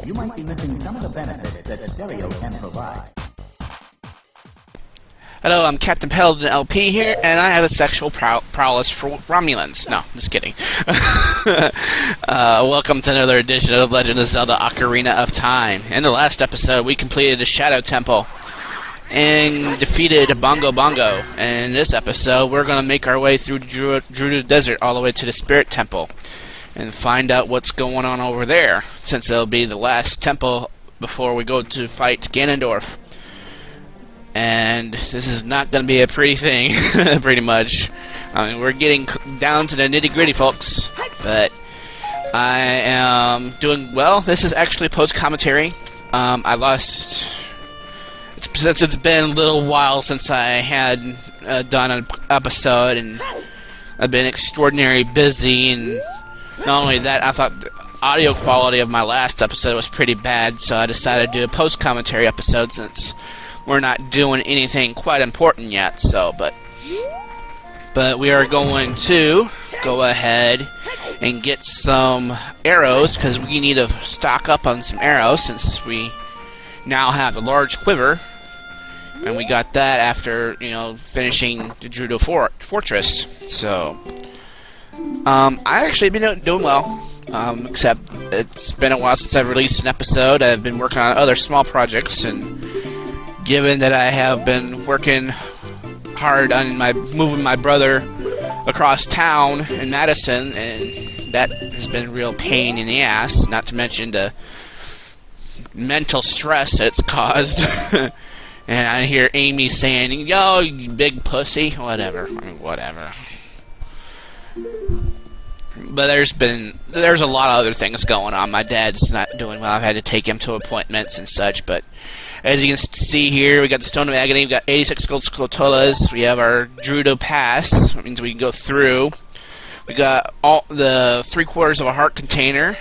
You might be missing some of the benefits that stereo can provide. Hello, I'm Captain Paladin LP here, and I have a sexual prowess for Romulans. No, just kidding. Welcome to another edition of Legend of Zelda Ocarina of Time. In the last episode, we completed the Shadow Temple and defeated Bongo Bongo. And in this episode, we're going to make our way through Gerudo Desert all the way to the Spirit Temple and find out what's going on over there, since it'll be the last temple before we go to fight Ganondorf. And this is not going to be a pretty thing, pretty much. I mean, we're getting down to the nitty-gritty, folks, but I am doing well. This is actually post-commentary. I lost... Since it's been a little while since I had done an episode, and I've been extraordinarily busy, and not only that, I thought the audio quality of my last episode was pretty bad, so I decided to do a post-commentary episode since we're not doing anything quite important yet. So, but we are going to go ahead and get some arrows, because we need to stock up on some arrows since we now have a large quiver, and we got that after, you know, finishing the Gerudo Fortress. So I actually been doing well, except it's been a while since I've released an episode. I've been working on other small projects, and given that I have been working hard on moving my brother across town in Madison, and that has been a real pain in the ass, not to mention the mental stress it's caused. And I hear Amy saying, "Yo, you big pussy," whatever. I mean, whatever. But there's a lot of other things going on. My dad's not doing well. I've had to take him to appointments and such, but as you can see here, we got the Stone of Agony, we got 86 gold Skulltulas, we have our Gerudo Pass, that means we can go through. We got all the 3/4 of a heart container.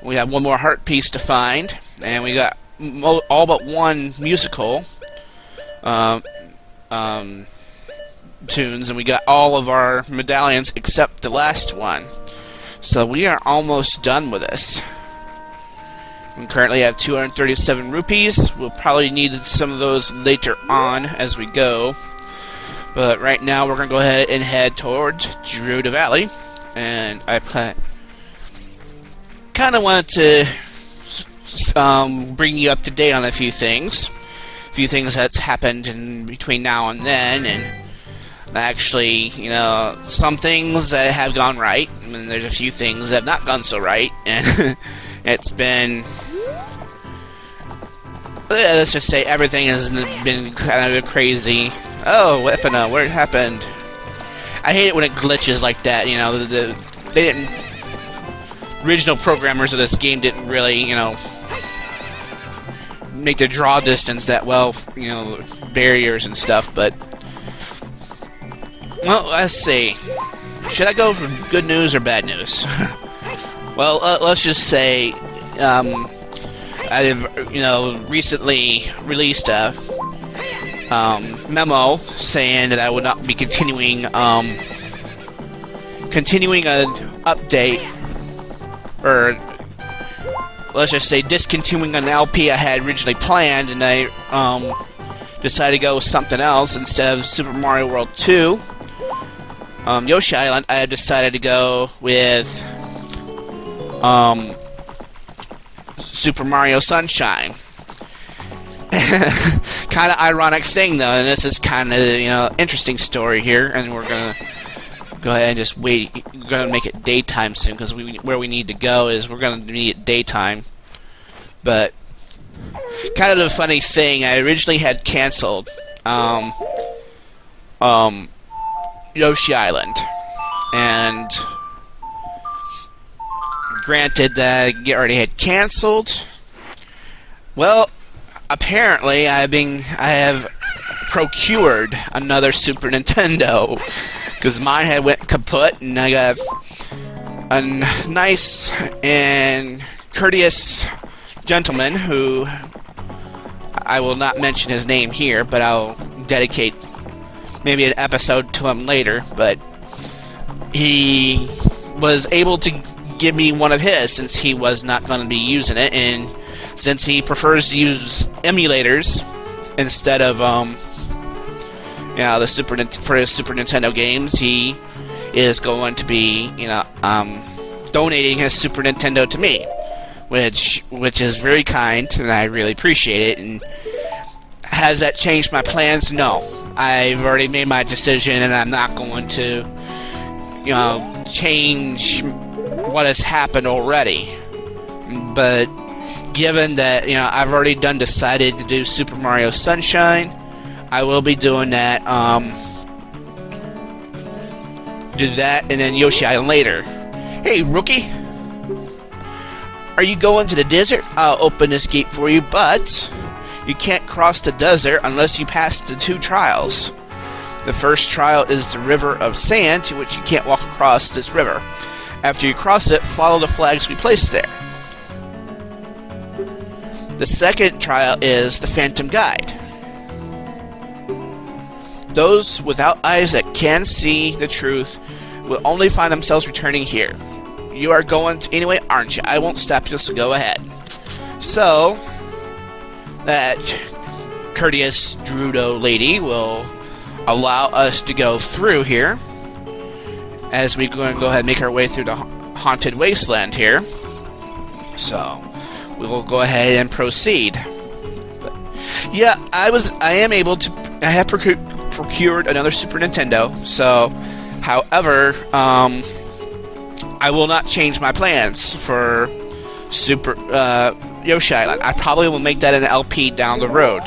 We have one more heart piece to find, and we got all but one musical tunes, and we got all of our medallions except the last one. So we are almost done with this. We currently have 237 rupees. We'll probably need some of those later on as we go. But right now we're going to go ahead and head towards Gerudo Valley. And I kind of wanted to bring you up to date on a few things. A few things that's happened in between now and then. And actually, some things that have gone right. And there's a few things that have not gone so right. And it's been... let's just say everything has been kind of crazy. Oh, Weapona, where it happened? I hate it when it glitches like that. They didn't. Original programmers of this game didn't really, make the draw distance that well. Barriers and stuff. But well, let's see. Should I go for good news or bad news? Well, let's just say. I've recently released a memo saying that I would not be continuing an update, or let's just say discontinuing an LP I had originally planned, and I decided to go with something else instead of Super Mario World 2. Yoshi Island, I have decided to go with Super Mario Sunshine. Kind of ironic thing, though, and this is kind of interesting story here, and we're gonna go ahead and just wait. We're gonna make it daytime soon because where we need to go is we're gonna need it daytime. But kind of the funny thing, I originally had canceled Yoshi Island, and granted that I already had canceled. Well, apparently I have procured another Super Nintendo because mine had went kaput, and I got a nice and courteous gentleman who I will not mention his name here, but I'll dedicate maybe an episode to him later. But he was able to give me one of his since he was not going to be using it, and since he prefers to use emulators instead of for his Super Nintendo games, he is going to be donating his Super Nintendo to me, which is very kind, and I really appreciate it. And has that changed my plans? No, I've already made my decision, and I'm not going to change what has happened already. But given that I've already decided to do Super Mario Sunshine, I will be doing that. Do that, and then Yoshi Island later. Hey, rookie, are you going to the desert? I'll open this gate for you, but you can't cross the desert unless you pass the 2 trials. The first trial is the River of Sand, to which you can't walk across this river. After you cross it, follow the flags we placed there. The second trial is the Phantom Guide. Those without eyes that can see the truth will only find themselves returning here. You are going to anyway, aren't you? I won't stop you, so go ahead. So, that courteous Gerudo lady will allow us to go through here, as we're going to go ahead and make our way through the haunted wasteland here. So we will go ahead and proceed. But, yeah, I have procured another Super Nintendo. So, however, I will not change my plans for Super Yoshi Island. I probably will make that an LP down the road.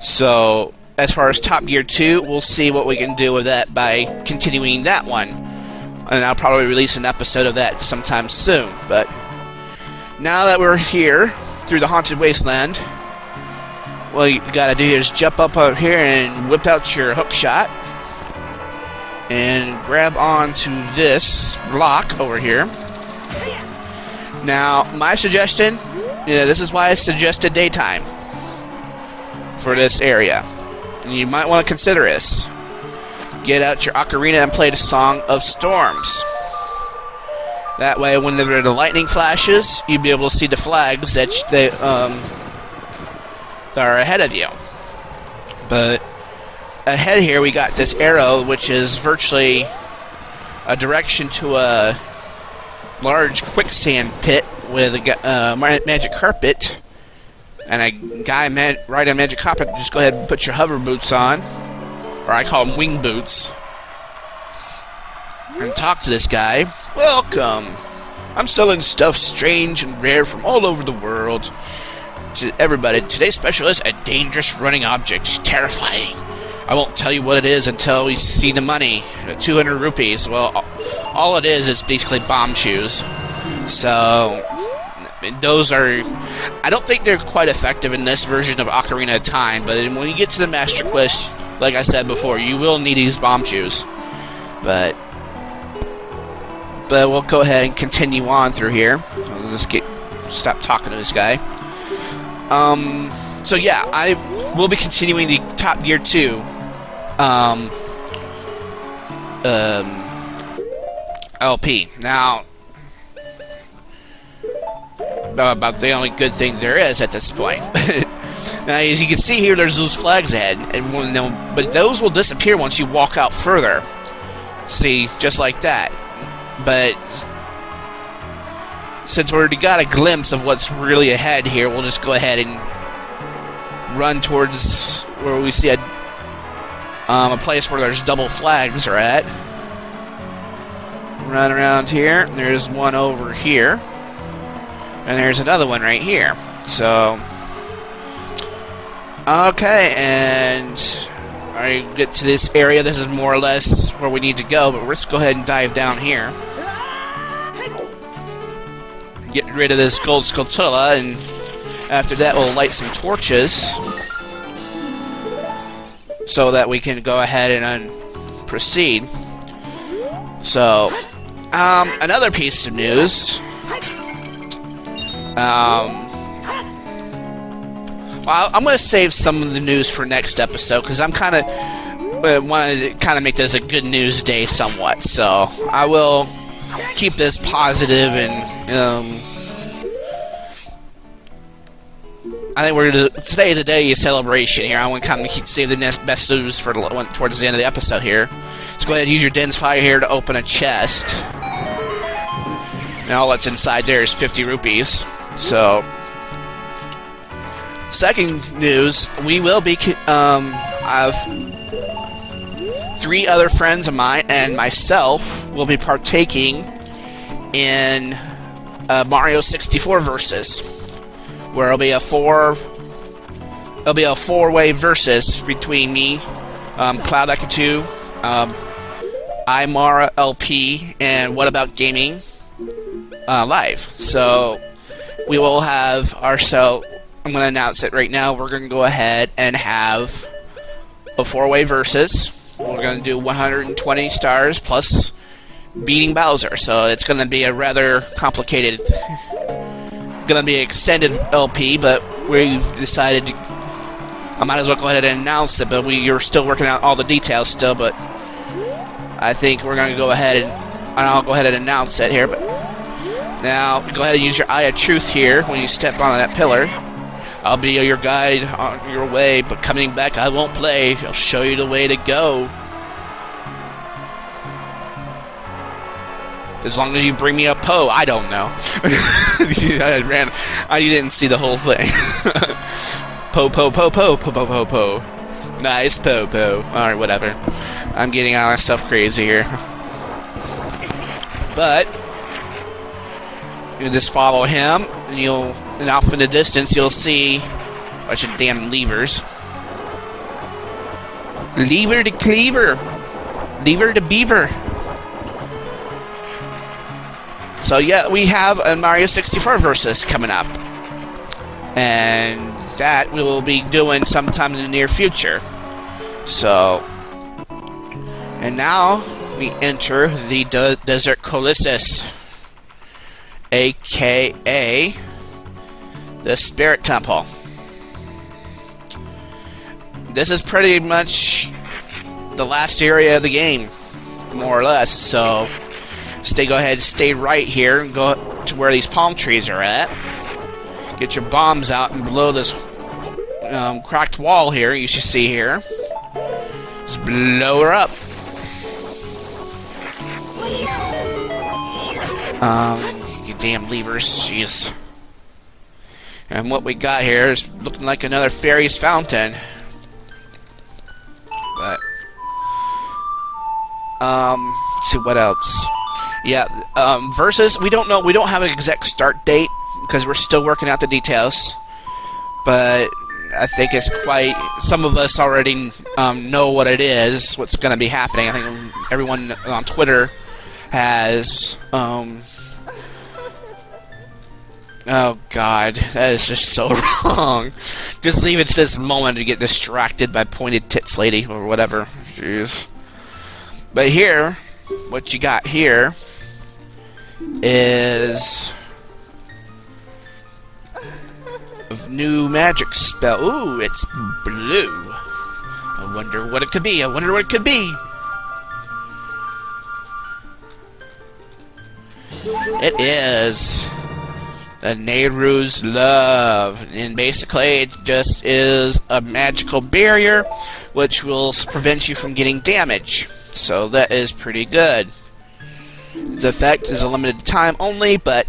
So, as far as Top Gear 2, we'll see what we can do with that by continuing that one. And I'll probably release an episode of that sometime soon. But now that we're here, through the Haunted Wasteland, what you gotta do is jump up here and whip out your hook shot. And grab onto this block over here. Now, my suggestion, this is why I suggested daytime for this area. And you might want to consider this. Get out your Ocarina and play the Song of Storms. That way, when the lightning flashes, you'll be able to see the flags that that are ahead of you. But ahead here, we got this arrow, which is virtually a direction to a large quicksand pit with a magic carpet. And a guy riding a magic carpet, just go ahead and put your hover boots on. Or I call them wing boots. And talk to this guy. Welcome! I'm selling stuff strange and rare from all over the world. To everybody, today's special is a dangerous running object. Terrifying. I won't tell you what it is until we see the money. 200 rupees. Well, all it is basically bomb shoes. So, those are... I don't think they're quite effective in this version of Ocarina of Time, but when you get to the Master Quest, like I said before, you will need these bomb shoes. But we'll go ahead and continue on through here. Let's stop talking to this guy. So yeah, I will be continuing the Top Gear 2 LP. Now, about the only good thing there is at this point. Now, as you can see here, there's those flags ahead, but those will disappear once you walk out further. See, just like that. But since we already got a glimpse of what's really ahead here, we'll just go ahead and run towards where we see a place where there's double flags are at. Run around here. There's one over here. And there's another one right here. So, okay, and I get to this area. This is more or less where we need to go, but let's go ahead and dive down here. Get rid of this gold scutula, and after that we'll light some torches so that we can go ahead and proceed. So, another piece of news. Well, I'm going to save some of the news for next episode because I'm kind of want to make this a good news day somewhat. So I will keep this positive, and I think today is a day of celebration here. I want to kind of save the best news for towards the end of the episode here. Let's go ahead and use your Den's Fire here to open a chest. And all that's inside there is 50 rupees. So, second news, we will be, I've 3 other friends of mine and myself will be partaking in Mario 64 Versus, where it'll be a four-way versus between me, Cloud Echo 2, Imara LP, and What About Gaming live. So we will have ourselves. I'm going to announce it right now. We're going to go ahead and have a 4-way versus. We're going to do 120 stars plus beating Bowser. So it's going to be a rather complicated, going to be an extended LP, but we've decided to, I might as well go ahead and announce it, but you're still working out all the details still, but I think we're going to go ahead and I'll go ahead and announce it here. But now, go ahead and use your Eye of Truth here when you step on that pillar. I'll be your guide on your way, but coming back I won't play. I'll show you the way to go. As long as you bring me a Poe, I don't know. I didn't see the whole thing. Po, po, po, po, po, po, po, po. Nice po, po. Alright, whatever. I'm getting all myself crazy here. But you just follow him, and off in the distance you'll see a bunch of damn levers. Lever to cleaver. Lever to beaver. So yeah, we have a Mario 64 Versus coming up. And that we will be doing sometime in the near future. So, and now we enter the Desert Colossus, aka the Spirit Temple. This is pretty much the last area of the game, more or less. So go ahead, stay right here and go to where these palm trees are at. Get your bombs out and blow this cracked wall here. You should see here. Just blow her up. You damn levers, jeez. And what we got here is looking like another fairy's fountain. But let's see what else. Yeah, versus we don't know. We don't have an exact start date because we're still working out the details. But I think it's quite. Some of us already know what it is. What's going to be happening. I think everyone on Twitter has. Oh God, that is just so wrong. Just leave it to this moment to get distracted by pointed tits lady or whatever. Jeez. But here, what you got here is a new magic spell. Ooh, it's blue. I wonder what it could be. I wonder what it could be. It is Nehru's Love, and basically it just is a magical barrier which will prevent you from getting damage, so that is pretty good. Its effect is a limited time only, but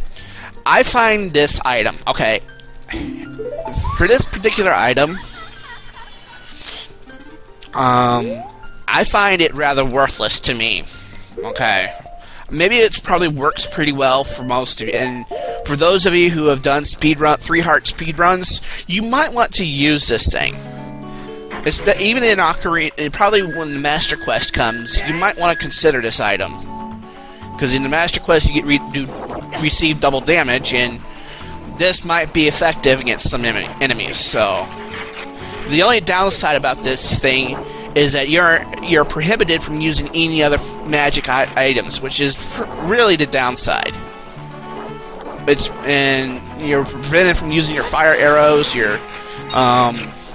I find this item, okay, for this particular item, I find it rather worthless to me, okay. Maybe it probably works pretty well for most of you, and for those of you who have done 3-heart speedruns, you might want to use this thing. Even in Ocarina, probably when the Master Quest comes, you might want to consider this item. Because in the Master Quest you receive double damage, and this might be effective against some enemies, so. The only downside about this thing is that you're prohibited from using any other magic items, which is really the downside. And you're prevented from using your fire arrows, your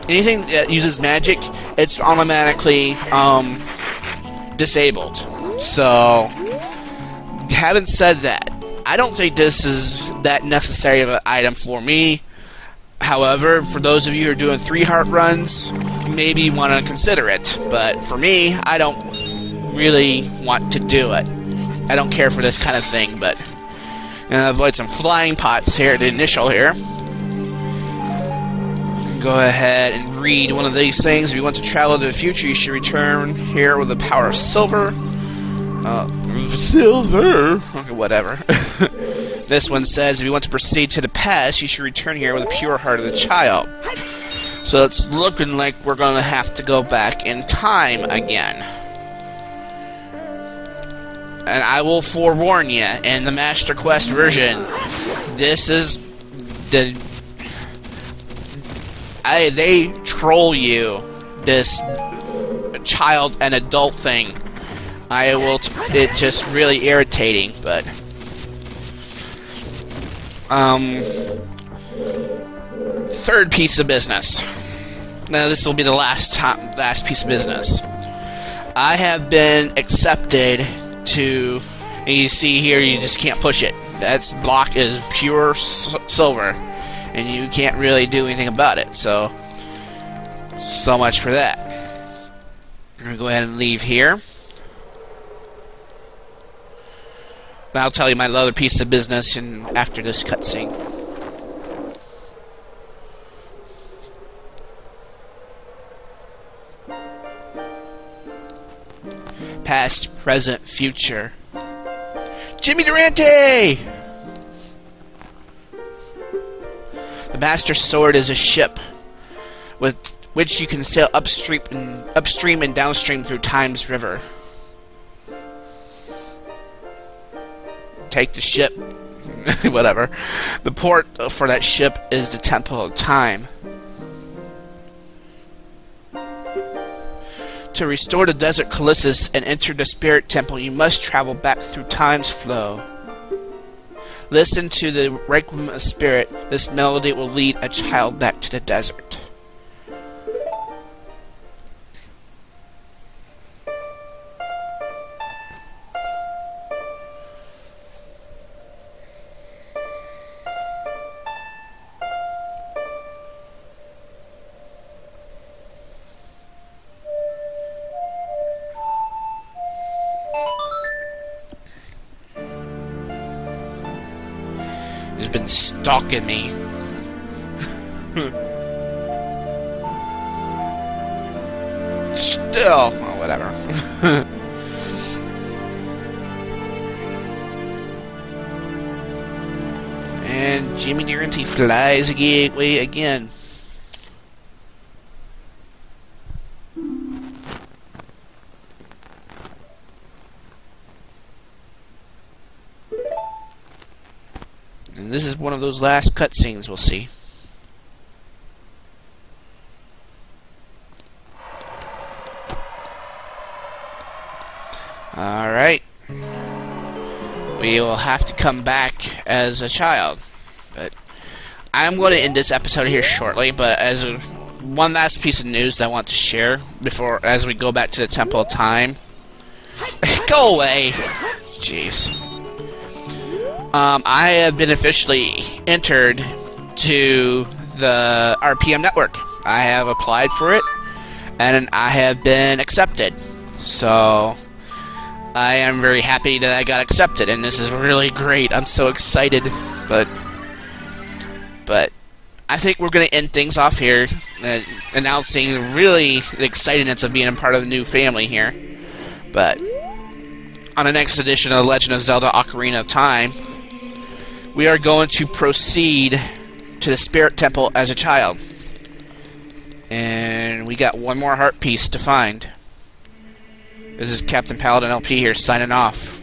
anything that uses magic. It's automatically disabled. So, having said that, I don't think this is that necessary of an item for me. However, for those of you who are doing 3-heart runs, maybe you want to consider it. But for me, I don't really want to do it. I don't care for this kind of thing, but avoid some flying pots here at the initial here. Go ahead and read one of these things. If you want to travel to the future, you should return here with the power of silver. Silver? Okay, whatever. This one says, if you want to proceed to the past, you should return here with a pure heart of the child. So it's looking like we're going to have to go back in time again. And I will forewarn you, in the Master Quest version, this is the... they troll you, this child and adult thing. It's just really irritating, but... third piece of business. Now this will be the last piece of business. I have been accepted to, and you see here, you just can't push it. That block is pure silver, and you can't really do anything about it. So much for that. I'm gonna go ahead and leave here. I'll tell you my other piece of business after this cutscene. Past, present, future. Jimmy Durante! The Master Sword is a ship with which you can sail upstream and downstream through Time's river. Take the ship. Whatever. The port for that ship is the Temple of Time. To restore the Desert Colossus and enter the Spirit Temple, you must travel back through Time's flow. Listen to the Requiem of Spirit. This melody will lead a child back to the desert. who's been stalking me. Still, oh, whatever. And Jimmy Durante flies away again. And this is one of those last cutscenes we'll see. Alright. We will have to come back as a child. But I'm going to end this episode here shortly, but as one last piece of news that I want to share as we go back to the Temple of Time. Go away! Jeez. I have been officially entered to the RPM network. I have applied for it, and I have been accepted. So I am very happy that I got accepted, and this is really great. I'm so excited, but I think we're going to end things off here, announcing really the excitingness of being a part of a new family here. But on the next edition of Legend of Zelda Ocarina of Time, we are going to proceed to the Spirit Temple as a child. And we got one more heart piece to find. This is Captain Paladin LP here, signing off.